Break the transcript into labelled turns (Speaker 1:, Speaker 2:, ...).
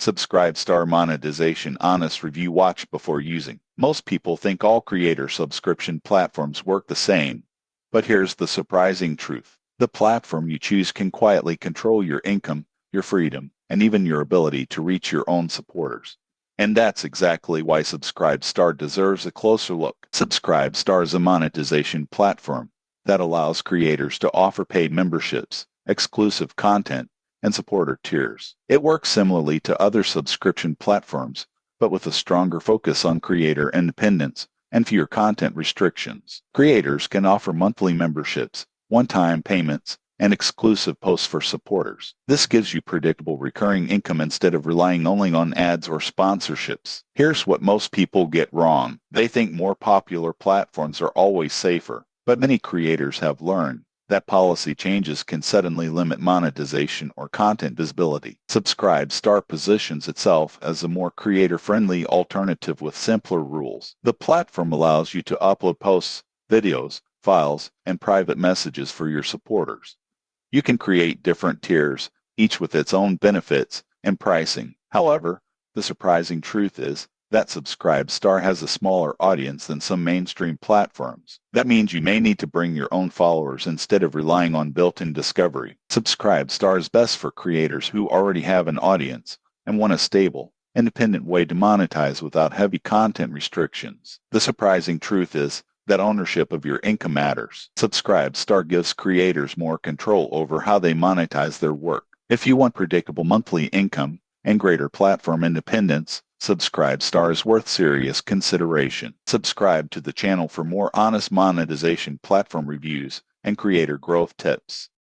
Speaker 1: Subscribestar monetization honest review watch before using. Most people think all creator subscription platforms work the same, but here's the surprising truth. The platform you choose can quietly control your income, your freedom, and even your ability to reach your own supporters. And that's exactly why Subscribestar deserves a closer look. Subscribestar is a monetization platform that allows creators to offer paid memberships, exclusive content, and supporter tiers. It works similarly to other subscription platforms, but with a stronger focus on creator independence and fewer content restrictions. Creators can offer monthly memberships, one-time payments, and exclusive posts for supporters. This gives you predictable recurring income instead of relying only on ads or sponsorships. Here's what most people get wrong. They think more popular platforms are always safer, but many creators have learned that policy changes can suddenly limit monetization or content visibility. Subscribestar positions itself as a more creator-friendly alternative with simpler rules. The platform allows you to upload posts, videos, files, and private messages for your supporters. You can create different tiers, each with its own benefits and pricing. However, the surprising truth is that Subscribestar has a smaller audience than some mainstream platforms. That means you may need to bring your own followers instead of relying on built-in discovery. Subscribestar is best for creators who already have an audience and want a stable, independent way to monetize without heavy content restrictions. The surprising truth is that ownership of your income matters. Subscribestar gives creators more control over how they monetize their work. If you want predictable monthly income and greater platform independence, Subscribestar is worth serious consideration. Subscribe to the channel for more honest monetization platform reviews and creator growth tips.